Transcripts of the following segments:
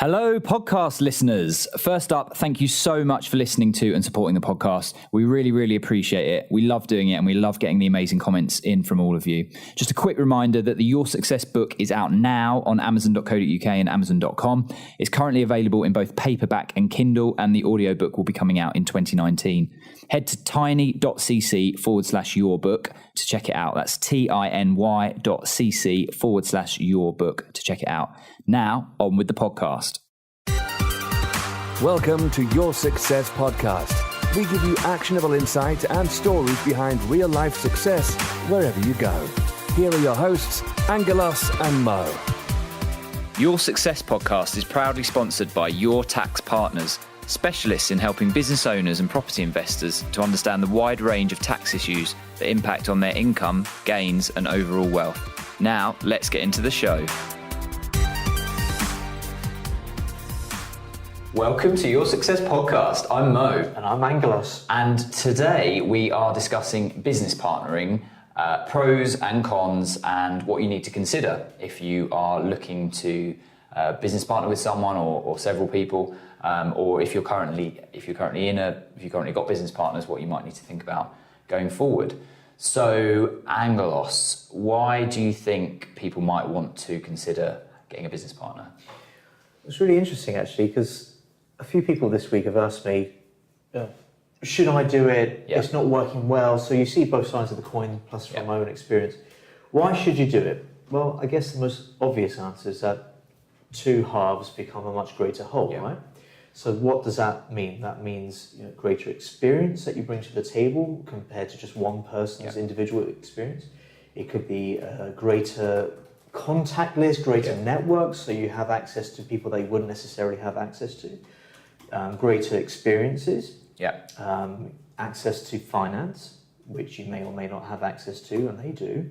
Hello, podcast listeners. First up, thank you so much for listening to and supporting the podcast. We really, really appreciate it. We love doing it and we love getting the amazing comments in from all of you. Just a quick reminder that the Your Success book is out now on amazon.co.uk and amazon.com. It's currently available in both paperback and Kindle, and the audiobook will be coming out in 2019. Head to tiny.cc/yourbook to check it out. That's tiny.cc/yourbook to check it out. Now, on with the podcast. Welcome to Your Success Podcast. We give you actionable insight and stories behind real-life success wherever you go. Here are your hosts, Angelos and Mo. Your Success Podcast is proudly sponsored by Your Tax Partners, specialists in helping business owners and property investors to understand the wide range of tax issues that impact on their income, gains, and overall wealth. Now, let's get into the show. Welcome to Your Success Podcast. I'm Mo. And I'm Angelos. And today we are discussing business partnering, pros and cons, and what you need to consider if you are looking to business partner with someone or several people, or if you've currently got business partners, what you might need to think about going forward. So, Angelos, why do you think people might want to consider getting a business partner? It's really interesting, actually, because a few people this week have asked me, should I do it? Yeah. It's not working well. So you see both sides of the coin, plus from my own experience. Why should you do it? Well, I guess the most obvious answer is that two halves become a much greater whole, right? So what does that mean? That means greater experience that you bring to the table compared to just one person's individual experience. It could be a greater contact list, greater networks, so you have access to people that you wouldn't necessarily have access to. Greater experiences, access to finance, which you may or may not have access to, and they do.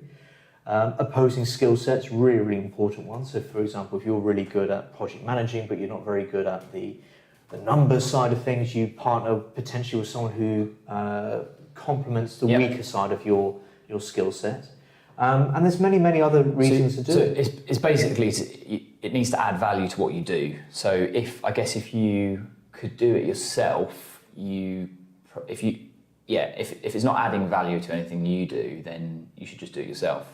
Opposing skill sets, really, really important one. So, for example, if you're really good at project managing, but you're not very good at the numbers side of things, you partner potentially with someone who complements the weaker side of your skill set. And there's many, many other reasons to do it. It's basically, it needs to add value to what you do. So if you could do it yourself, if it's not adding value to anything you do, then you should just do it yourself.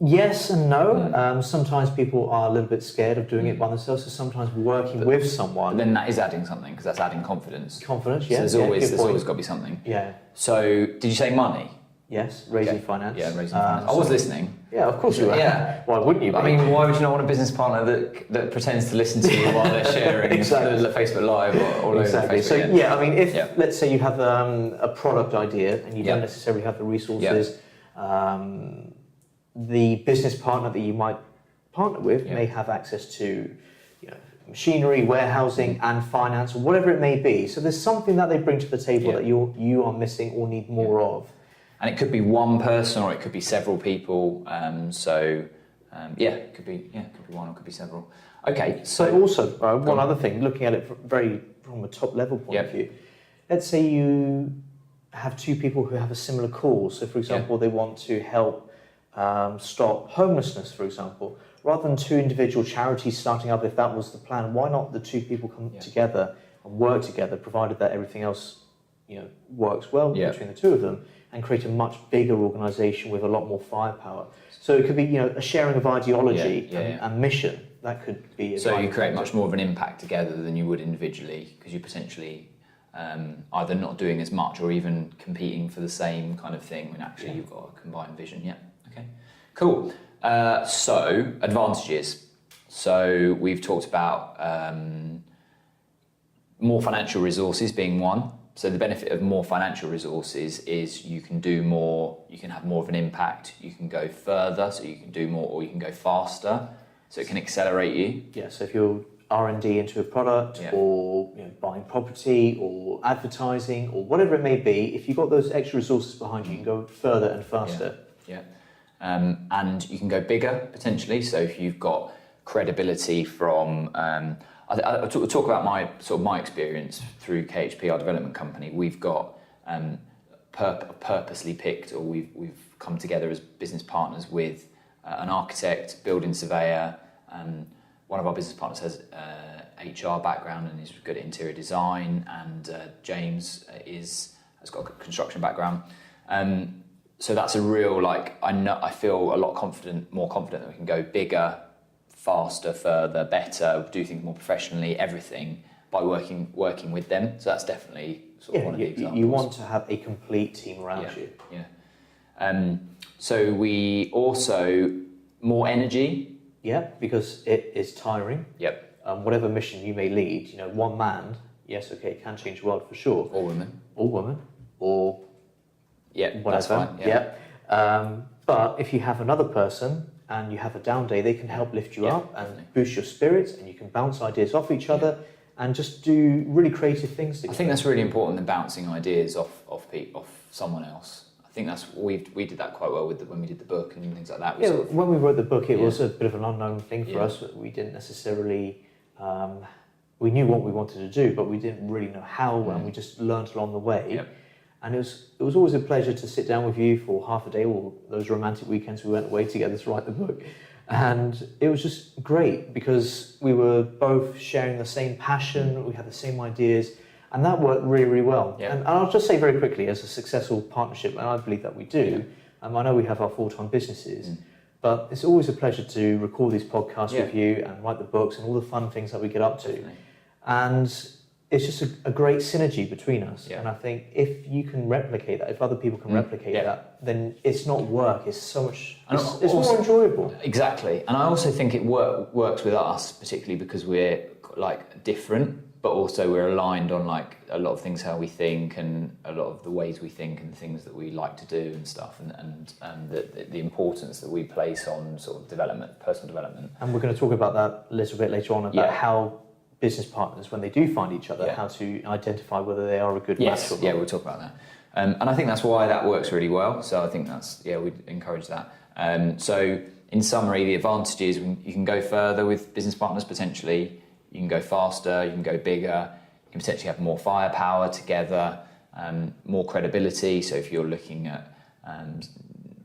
Yes and no. Sometimes people are a little bit scared of doing it by themselves, so sometimes working with someone. But then that is adding something, because that's adding confidence. Confidence, So there's always got to be something. Yeah. So did you say money? Yes, raising finance. Yeah, raising finance. I was listening. Yeah, of course you were. Yeah. Why wouldn't you be? I mean, why would you not want a business partner that pretends to listen to you while they're sharing the Facebook Live or all over Facebook? So I mean, if let's say you have a product idea and you don't necessarily have the resources, the business partner that you might partner with may have access to machinery, warehousing, and finance, or whatever it may be. So there's something that they bring to the table that you are missing or need more of. And it could be one person, or it could be several people. It could be one, or it could be several. Okay. So also one other thing, looking at it from a top level point of view. Let's say you have two people who have a similar cause. So, for example, they want to help stop homelessness, for example. Rather than two individual charities starting up, if that was the plan, why not the two people come together and work together, provided that everything else works well between the two of them, and create a much bigger organisation with a lot more firepower. So it could be a sharing of ideology and mission. That could be. So you create much more of an impact together than you would individually, because you're potentially either not doing as much or even competing for the same kind of thing when actually you've got a combined vision. Yeah. Okay. Cool. So advantages. So we've talked about more financial resources being one. So the benefit of more financial resources is you can do more, you can have more of an impact, you can go further, so you can do more, or you can go faster, so it can accelerate you. Yeah, so if you're R&D into a product, or buying property, or advertising, or whatever it may be, if you've got those extra resources behind you, you can go further and faster. And you can go bigger, potentially, so if you've got credibility from... I'll talk about my experience through KHP, our development company. We've got purposely picked, or we've come together as business partners with an architect, building surveyor, one of our business partners has HR background and is good at interior design, and James has got a construction background. So that's a real, like, I feel a lot more confident that we can go bigger, faster, further, better, do things more professionally, everything by working with them. So that's definitely sort of one of the examples. You want to have a complete team around you. Yeah. So we also, more energy. Yeah, because it is tiring. Yep. Whatever mission you may lead, one man, yes, okay, it can change the world for sure. Or woman. Or yeah, whatever. That's fine. Yeah. But if you have another person and you have a down day, they can help lift you up and definitely. boost your spirits, and you can bounce ideas off each other and just do really creative things together. I think that's really important, the bouncing ideas off someone else. I think that's we did that quite well when we did the book and things like that. When we wrote the book, it was a bit of an unknown thing for us. We didn't necessarily, we knew what we wanted to do, but we didn't really know how, and we just learned along the way. Yep. And it was always a pleasure to sit down with you for half a day, or those romantic weekends we went away together to write the book. And it was just great because we were both sharing the same passion, we had the same ideas, and that worked really, really well. Yeah. And I'll just say very quickly, as a successful partnership, and I believe that we do, I know we have our full-time businesses, but it's always a pleasure to record these podcasts with you and write the books and all the fun things that we get up to. Definitely. And it's just a great synergy between us. Yeah. And I think if you can replicate that, if other people can replicate that, then it's not work, it's so much, it's more enjoyable. Exactly. And I also think it works with us, particularly because we're like different, but also we're aligned on like a lot of things, how we think, and a lot of the ways we think and the things that we like to do and stuff, and the importance that we place on sort of development, personal development. And we're going to talk about that a little bit later on, about how business partners, when they do find each other, how to identify whether they are a good match or not. Yeah, we'll talk about that. And I think that's why that works really well. So I think we'd encourage that. So in summary, the advantages, you can go further with business partners potentially, you can go faster, you can go bigger, you can potentially have more firepower together, more credibility. So if you're looking at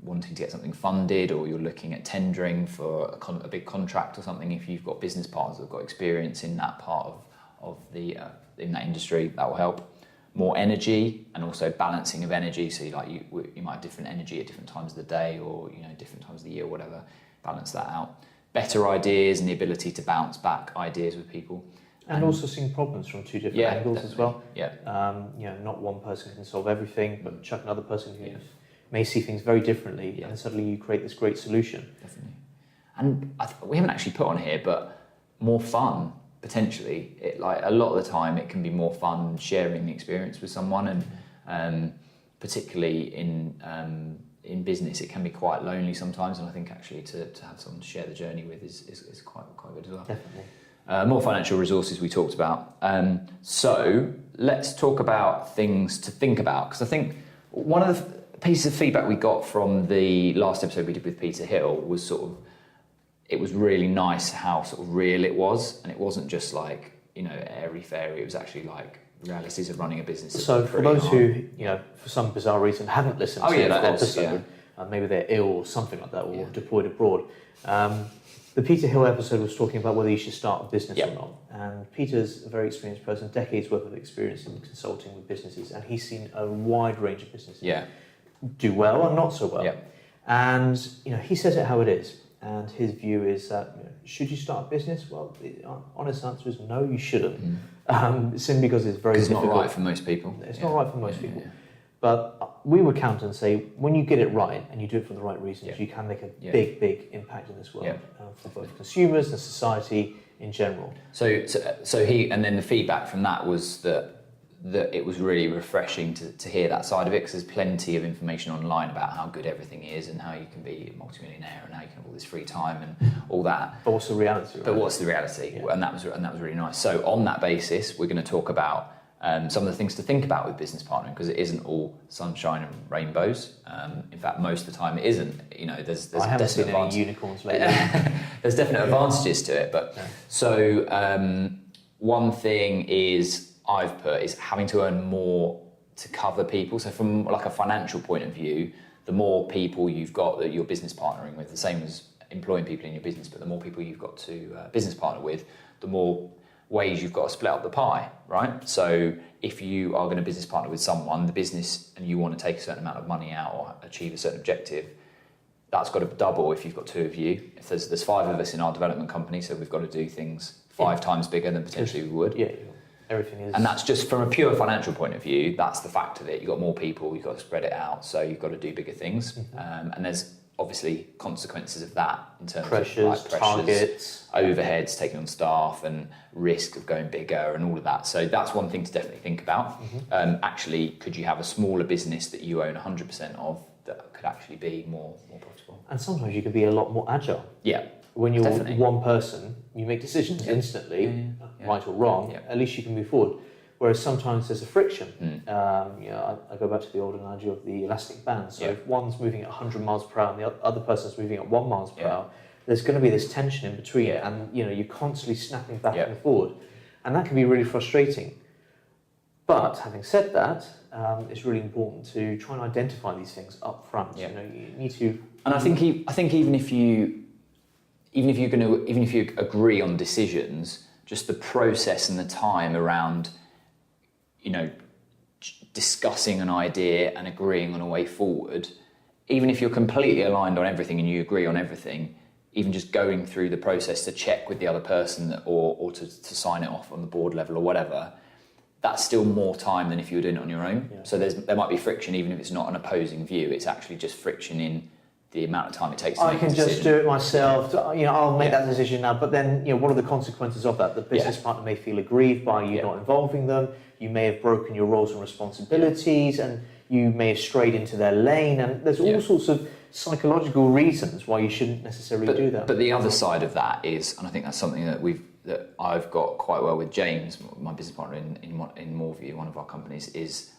wanting to get something funded, or you're looking at tendering for a big contract or something, if you've got business partners that have got experience in that part of the in that industry, that will help. More energy, and also balancing of energy. So you might have different energy at different times of the day, or different times of the year, or whatever. Balance that out. Better ideas and the ability to bounce back ideas with people. And also seeing problems from two different angles as well. Yeah. Not one person can solve everything, but chuck another person who may see things very differently, and suddenly you create this great solution. Definitely. And we haven't actually put on here, but more fun potentially. A lot of the time, it can be more fun sharing the experience with someone, and particularly in business, it can be quite lonely sometimes. And I think actually to have someone to share the journey with is quite good as well. Definitely. More financial resources we talked about. So let's talk about things to think about, because I think one of the pieces of feedback we got from the last episode we did with Peter Hill was it was really nice how sort of real it was, and it wasn't just like airy fairy. It was actually like realities of running a business. So for those who for some bizarre reason haven't listened to the episode, maybe they're ill or something like that, or deployed abroad. The Peter Hill episode was talking about whether you should start a business or not. And Peter's a very experienced person, decades worth of experience in consulting with businesses, and he's seen a wide range of businesses do well and not so well. And he says it how it is. And his view is that should you start a business? Well, the honest answer is no, you shouldn't. Simply because it's very difficult. It's not right for most people. It's not right for most people. But we would counter and say, when you get it right and you do it for the right reasons, you can make a big, big impact in this world for both consumers and society in general. So and then the feedback from that was that it was really refreshing to hear that side of it, because there's plenty of information online about how good everything is and how you can be a multimillionaire and how you can have all this free time and all that. But what's the reality? But what's the reality? Yeah. And that was really nice. So on that basis, we're going to talk about some of the things to think about with business partnering, because it isn't all sunshine and rainbows. In fact, most of the time it isn't. There's I haven't seen any unicorns lately. There's definite advantages to it. But so one thing I've put is having to earn more to cover people. So from like a financial point of view, the more people you've got that you're business partnering with, the same as employing people in your business, but the more people you've got to business partner with, the more ways you've got to split up the pie, right? So if you are going to business partner with someone, the business, and you want to take a certain amount of money out or achieve a certain objective, that's got to double if you've got two of you. If there's 5 of us in our development company, so we've got to do things 5 times bigger than potentially we would. Yeah, everything is. And that's just from a pure financial point of view, that's the fact of it. You've got more people, you've got to spread it out, so you've got to do bigger things. And there's obviously consequences of that in terms pressures, of targets, overheads, taking on staff, and risk of going bigger and all of that. So that's one thing to definitely think about. Actually, could you have a smaller business that you own 100% of that could actually be more profitable? And sometimes you can be a lot more agile. Yeah. When you're definitely. one person, you make decisions instantly, right or wrong. Yeah. At least you can move forward. Whereas sometimes there's a friction. I go back to the old analogy of the elastic band. So if one's moving at 100 miles per hour and the other person's moving at 1 miles per hour, there's going to be this tension in between, and you're constantly snapping back and forward, and that can be really frustrating. But having said that, it's really important to try and identify these things up front. You need to. And I think even if you agree on decisions, just the process and the time around, discussing an idea and agreeing on a way forward, even if you're completely aligned on everything and you agree on everything, even just going through the process to check with the other person or to sign it off on the board level or whatever, that's still more time than if you were doing it on your own. So there might be friction, even if it's not an opposing view, it's actually just friction in the amount of time it takes to make a decision. I can just do it myself. I'll make that decision now. But then, what are the consequences of that? The business partner may feel aggrieved by you not involving them. You may have broken your roles and responsibilities, and you may have strayed into their lane. And there's all sorts of psychological reasons why you shouldn't necessarily do that. But the other side of that is, and I think that's something that I've got quite well with James, my business partner in Moorview, one of our companies, is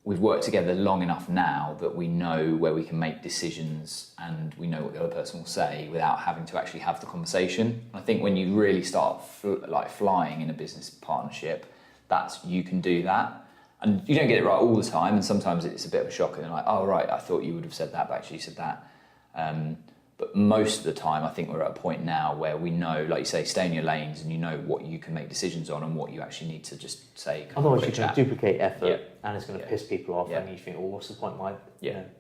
we've worked together long enough now that we know where we can make decisions and we know what the other person will say without having to actually have the conversation. I think when you really start flying in a business partnership, you can do that. And you don't get it right all the time, and sometimes it's a bit of a shock and you're like, oh right, I thought you would have said that, but actually you said that. But most of the time, I think we're at a point now where we know, like you say, stay in your lanes, and you know what you can make decisions on and what you actually need to just say. Otherwise, you're going to duplicate effort, and it's going to piss people off, and you think, well, what's the point?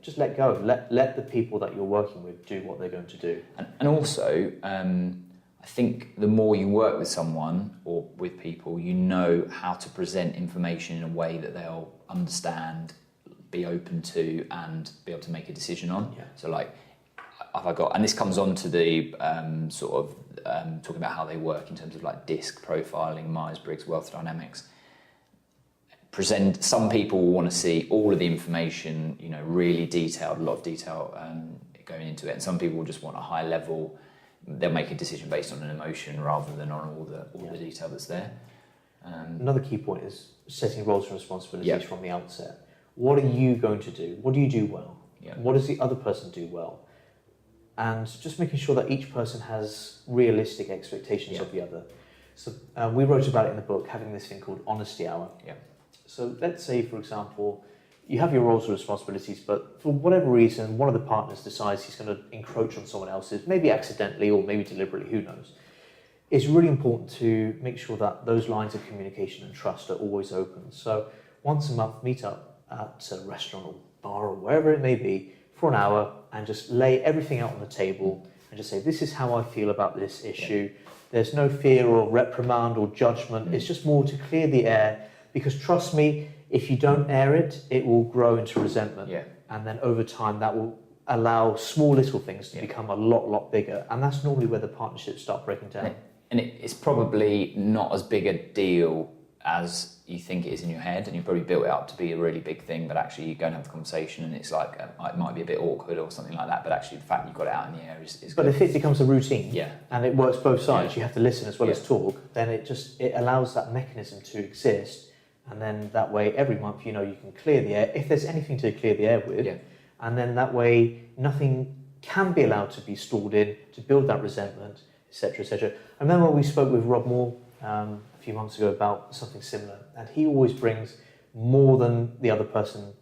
Just let go. Let the people that you're working with do what they're going to do. And also, I think the more you work with someone or with people, you know how to present information in a way that they'll understand, be open to, and be able to make a decision on. So have I got, and this comes on to the talking about how they work in terms of DISC profiling, Myers-Briggs, wealth dynamics. Some people want to see all of the information, really detailed, a lot of detail going into it, and some people will just want a high level. They'll make a decision based on an emotion rather than on all the detail that's there. Another key point is setting roles and responsibilities from the outset. What are you going to do? What do you do well? What does the other person do well? And just making sure that each person has realistic expectations of the other. So we wrote about it in the book, having this thing called honesty hour. So let's say, for example, you have your roles and responsibilities, but for whatever reason, one of the partners decides he's going to encroach on someone else's, maybe accidentally or maybe deliberately, who knows. It's really important to make sure that those lines of communication and trust are always open. So once a month, meet up at a restaurant or bar or wherever it may be for an hour and just lay everything out on the table and just say, this is how I feel about this issue. There's no fear or reprimand or judgment. It's just more to clear the air, because trust me, if you don't air it, it will grow into resentment. And then over time, that will allow small little things to become a lot bigger. And that's normally where the partnerships start breaking down. And it's probably not as big a deal as you think it is in your head, and you probably built it up to be a really big thing, but actually you go and have the conversation and it's like, it might be a bit awkward or something like that, but actually the fact you've got it out in the air is but good. If it becomes a routine and it works both sides, you have to listen as well as talk, then it allows that mechanism to exist, and then that way every month you can clear the air, if there's anything to clear the air with, and then that way nothing can be allowed to be stored in to build that resentment, etc., etc. I remember we spoke with Rob Moore a few months ago about something similar, and he always brings more than the other person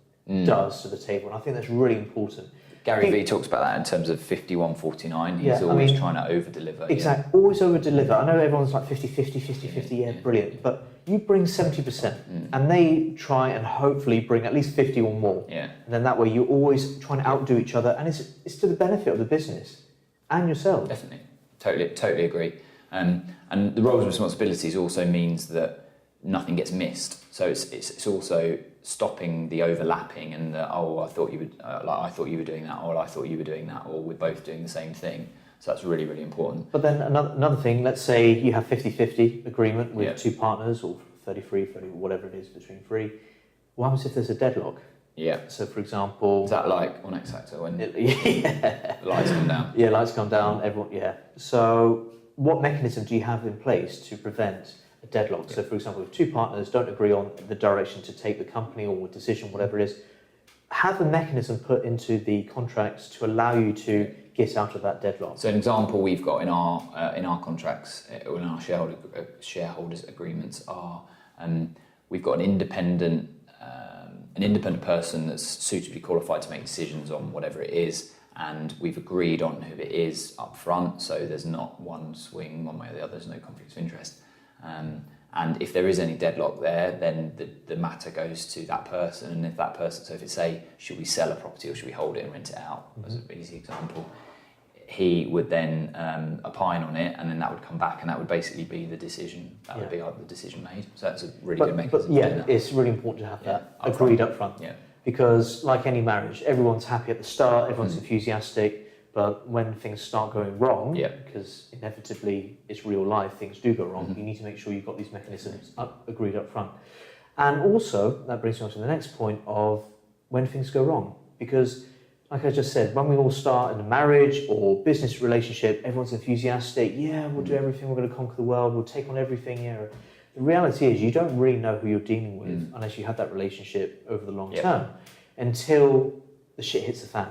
does to the table, and I think that's really important, Gary Vee talks about that in terms of 51-49. He's always trying to over-deliver. Exactly, always over-deliver. I know everyone's like 50-50, 50-50, brilliant. But you bring 70% and they try and hopefully bring at least 50 or more. Yeah. And then that way you're always trying to outdo each other, and it's to the benefit of the business and yourself. Definitely. Totally agree. And the roles and responsibilities also means that nothing gets missed. So it's also stopping the overlapping and the I thought you would I thought you were doing that, or I thought you were doing that, or we're both doing the same thing. So that's really, really important. But then another thing, let's say you have 50-50 agreement with two partners, or 30 whatever it is between three. What happens if there's a deadlock? Yeah. So for example, is that like on X Factor when the lights come down? Yeah, lights come down. Everyone. Yeah. So what mechanism do you have in place to prevent a deadlock? So for example, if two partners don't agree on the direction to take the company or decision, whatever it is, have a mechanism put into the contracts to allow you to get out of that deadlock. So an example we've got in our contracts or in our shareholders agreements are we've got an independent person that's suitably qualified to make decisions on whatever it is, and we've agreed on who it is up front, so there's not one swing one way or the other, there's no conflict of interest. And if there is any deadlock there, then the matter goes to that person, and if that person, so if it's say, should we sell a property or should we hold it and rent it out, as an easy example, he would then opine on it, and then that would come back, and that would basically be the decision. That would be the decision made. So that's a really good mechanism. But it's really important to have that agreed up front. Yeah. Because like any marriage, everyone's happy at the start, everyone's enthusiastic, but when things start going wrong, because inevitably it's real life, things do go wrong, you need to make sure you've got these mechanisms agreed up front. And also, that brings me on to the next point of when things go wrong. Because like I just said, when we all start in a marriage or business relationship, everyone's enthusiastic. Yeah, we'll do everything. We're going to conquer the world. We'll take on everything. Yeah. The reality is, you don't really know who you're dealing with unless you have that relationship over the long term, until the shit hits the fan.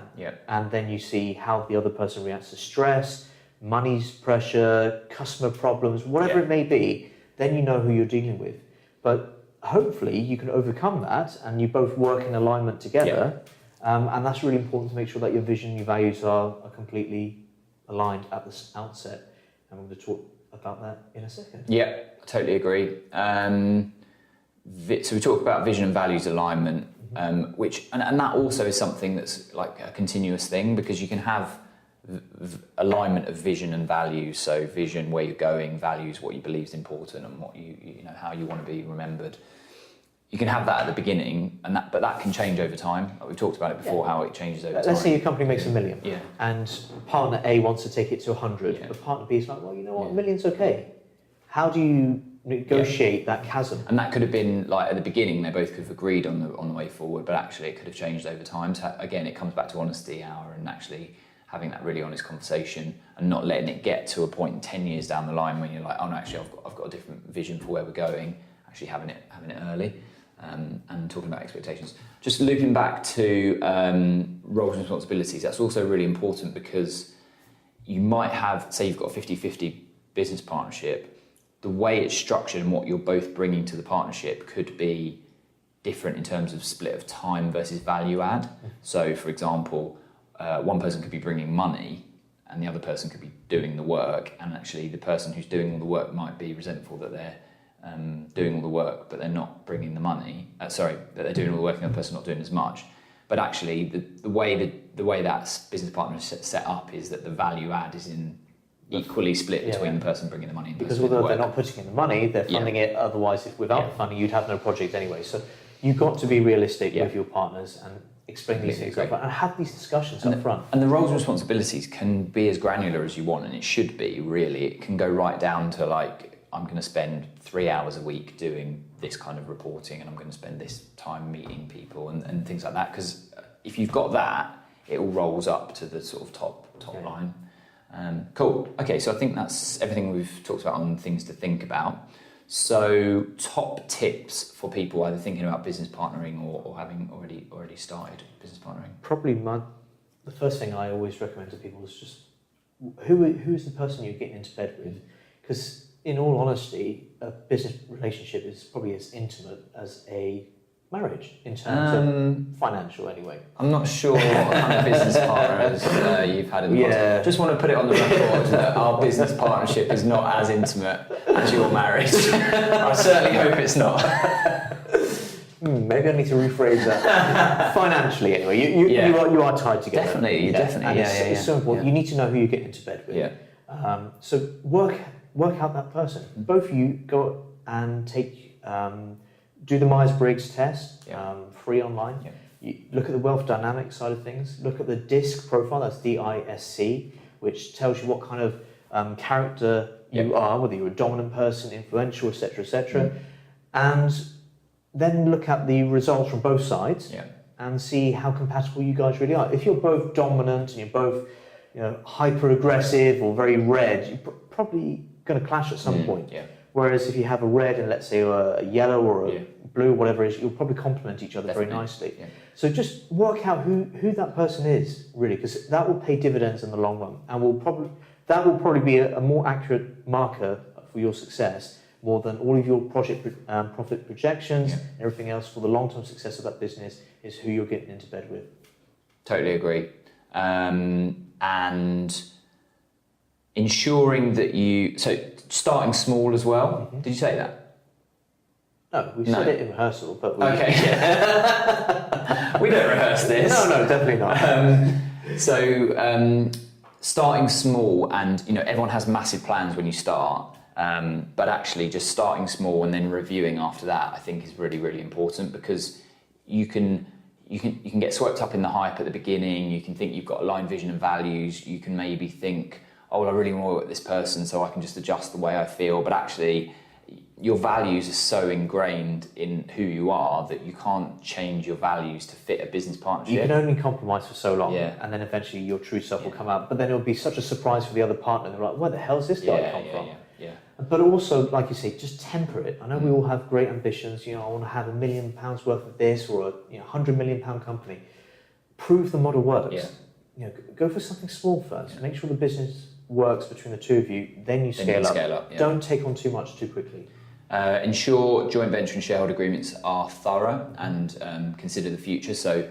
And then you see how the other person reacts to stress, money's pressure, customer problems, whatever it may be. Then you know who you're dealing with. But hopefully, you can overcome that, and you both work in alignment together. And that's really important to make sure that your vision, your values are completely aligned at the outset. And we're going to talk about that in a second. Yeah, I totally agree. So we talk about vision and values alignment, which and that also is something that's like a continuous thing, because you can have alignment of vision and values. So vision, where you're going; values, what you believe is important, and what you know how you want to be remembered. You can have that at the beginning, but that can change over time. Like we've talked about it before, how it changes over time. Let's say your company makes $1 million, Yeah. and partner A wants to take it to 100, Yeah. but partner B is like, well, you know what, $1 million's okay. How do you negotiate that chasm? And that could have been like at the beginning, they both could have agreed on the way forward, but actually it could have changed over time. So again, it comes back to honesty hour and actually having that really honest conversation and not letting it get to a point 10 years down the line when you're like, oh no, actually I've got a different vision for where we're going. Actually having it early. And talking about expectations. Just looping back to roles and responsibilities, that's also really important, because you might have, say you've got a 50-50 business partnership, the way it's structured and what you're both bringing to the partnership could be different in terms of split of time versus value add. So for example, one person could be bringing money and the other person could be doing the work, and actually the person who's doing all the work might be resentful that they're doing all the work, but they're not bringing the money. That they're doing all the work and the other person's not doing as much. But actually, the way that business partner is set up is that the value add is equally split between the person bringing the money and the because person doing although the they're work. not putting in the money, they're funding it. Otherwise, without the funding, you'd have no project anyway. So you've got to be realistic with your partners and explain these things up front and have these discussions up front. And the roles and responsibilities can be as granular as you want, and it should be, really. It can go right down to like, I'm going to spend 3 hours a week doing this kind of reporting, and I'm going to spend this time meeting people and things like that. Because if you've got that, it all rolls up to the sort of top line. Cool. Okay, so I think that's everything we've talked about on things to think about. So top tips for people either thinking about business partnering or having already started business partnering. Probably the first thing I always recommend to people is just who's the person you're getting into bed with, because in all honesty, a business relationship is probably as intimate as a marriage in terms of financial anyway? I'm not sure what kind of business partners you've had in the past. Just want to put it on the record that our business partnership is not as intimate as your marriage. I certainly hope it's not. Maybe I need to rephrase that. Financially, anyway, you are tied together. Definitely, definitely. It's so important. You need to know who you get into bed with. Yeah. So work out that person. Both of you go and take do the Myers-Briggs test, free online. Yeah. You look at the wealth dynamics side of things. Look at the DISC profile. That's DISC, which tells you what kind of character you are, whether you're a dominant person, influential, etc., etc. And then look at the results from both sides and see how compatible you guys really are. If you're both dominant and you're both, hyper aggressive or very red, you're probably going to clash at some point. Yeah. Whereas if you have a red and let's say a yellow or a blue, whatever it is, you'll probably complement each other very nicely. Yeah. So just work out who that person is really, because that will pay dividends in the long run, and that will probably be a more accurate marker for your success, more than all of your project profit projections and everything else. For the long-term success of that business is who you're getting into bed with. Totally agree. And ensuring that so starting small as well. Did you say that? No, we said it in rehearsal, but we... Okay. We don't rehearse this. No, definitely not. Starting small, and everyone has massive plans when you start, but actually just starting small and then reviewing after that, I think is really, really important, because you can get swept up in the hype at the beginning. You can think you've got aligned vision and values. You can maybe think, oh, well, I really want to work with this person, so I can just adjust the way I feel. But actually, your values are so ingrained in who you are that you can't change your values to fit a business partnership. You can only compromise for so long, and then eventually your true self will come out. But then it'll be such a surprise for the other partner. They're like, where the hell's this guy come from? Yeah. But also, like you say, just temper it. I know we all have great ambitions. I want to have £1 million worth of this, or a £100 million company. Prove the model works. Go for something small first. Make sure the business works between the two of you. Then you scale up. Don't take on too much too quickly. Ensure joint venture and shareholder agreements are thorough and consider the future. So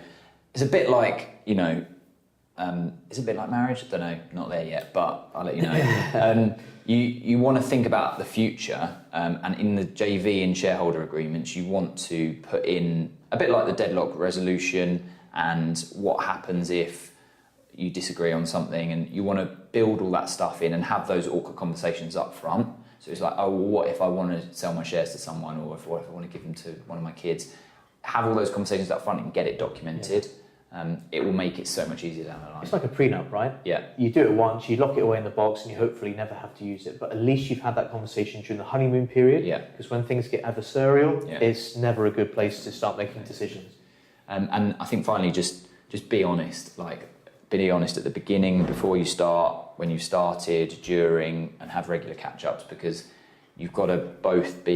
it's a bit like it's a bit like marriage. I don't know, not there yet, but I'll let you know. You want to think about the future, and in the JV and shareholder agreements, you want to put in a bit like the deadlock resolution and what happens if you disagree on something, and you want to build all that stuff in and have those awkward conversations up front. So it's like, oh, well, what if I want to sell my shares to someone, or what if I want to give them to one of my kids? Have all those conversations up front and get it documented. It will make it so much easier down the line. It's like a prenup, right? Yeah. You do it once, you lock it away in the box, and you hopefully never have to use it. But at least you've had that conversation during the honeymoon period. Yeah. Because when things get adversarial, it's never a good place to start making decisions. And I think finally, just be honest. Like, be honest at the beginning, before you start, when you've started, during, and have regular catch-ups, because you've got to both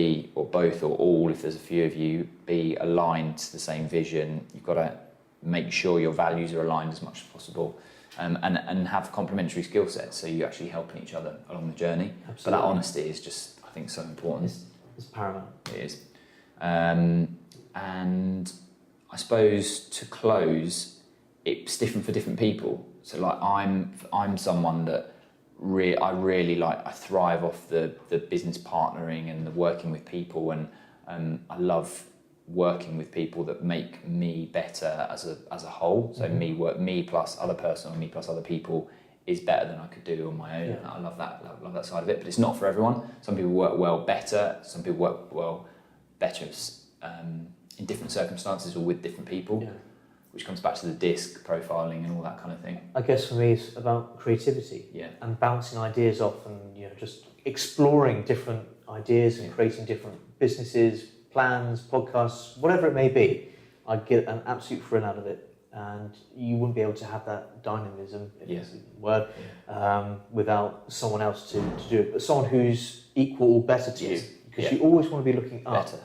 or all, if there's a few of you, be aligned to the same vision. You've got to make sure your values are aligned as much as possible, and have complementary skill sets, so you're actually helping each other along the journey. Absolutely. But that honesty is just, I think, so important. It's paramount. It is. And I suppose to close, it's different for different people. So like I'm someone that I thrive off the business partnering and the working with people, and I love working with people that make me better as a whole. So me plus other person, or me plus other people is better than I could do on my own. Yeah. I love that side of it, but it's not for everyone. Some people work well better. Some people work well better in different circumstances or with different people. Yeah. Which comes back to the DISC profiling and all that kind of thing. I guess for me, it's about creativity and bouncing ideas off, and just exploring different ideas and creating different businesses, plans, podcasts, whatever it may be. I get an absolute thrill out of it, and you wouldn't be able to have that dynamism, if that's a word, without someone else to do it. But someone who's equal or better to you, because you always want to be looking up. Better.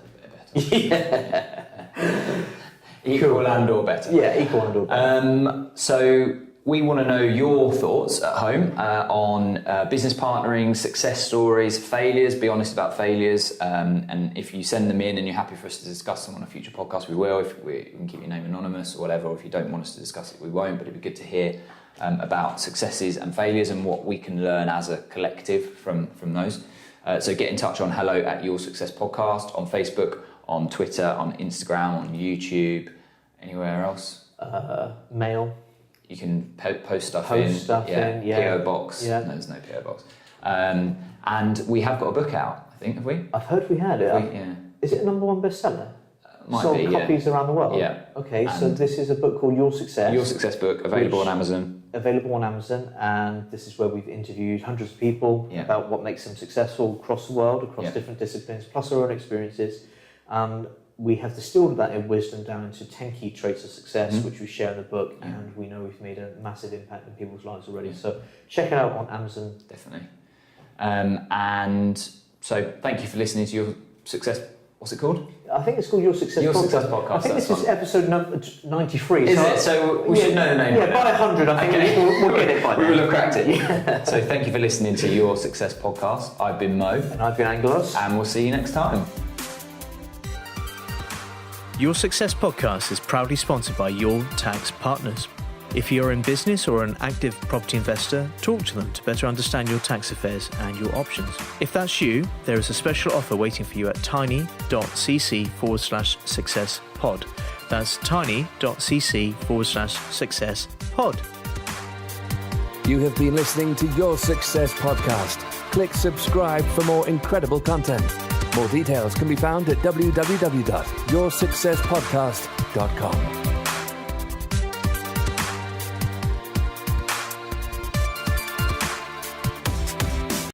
Equal and or better. Yeah, equal and or better. So we want to know your thoughts at home on business partnering, success stories, failures. Be honest about failures. And if you send them in and you're happy for us to discuss them on a future podcast, we will. If we can keep your name anonymous or whatever, or if you don't want us to discuss it, we won't. But it'd be good to hear about successes and failures and what we can learn as a collective from those. So get in touch on hello@yoursuccesspodcast on Facebook, on Twitter, on Instagram, on YouTube, anywhere else. Mail. You can post stuff in. PO box. Yeah. No, there's no PO box. And we have got a book out, I think, have we? I've heard we had it. Is it a number 1 bestseller? Might Sold be, copies around the world? Yeah. Okay, so this is a book called Your Success. Your Success book, available on Amazon. Available on Amazon, and this is where we've interviewed hundreds of people about what makes them successful across the world, across different disciplines, plus our own experiences. We have distilled that in wisdom down into 10 key traits of success, which we share in the book, and we know we've made a massive impact in people's lives already. So check it out on Amazon. Definitely. And so thank you for listening to Your Success. What's it called? I think it's called Your Success Your Podcast. Success Podcast. I think this is episode number 93. Is it? So we should know the name. Yeah, by 100, I think we'll get it by we then. will have cracked it. Yeah. So thank you for listening to Your Success Podcast. I've been Mo. And I've been Angelos. And we'll see you next time. Your Success Podcast is proudly sponsored by Your Tax Partners. If you're in business or an active property investor, talk to them to better understand your tax affairs and your options. If that's you, there is a special offer waiting for you at tiny.cc/successpod. That's tiny.cc/successpod. You have been listening to Your Success Podcast. Click subscribe for more incredible content. More details can be found at www.yoursuccesspodcast.com.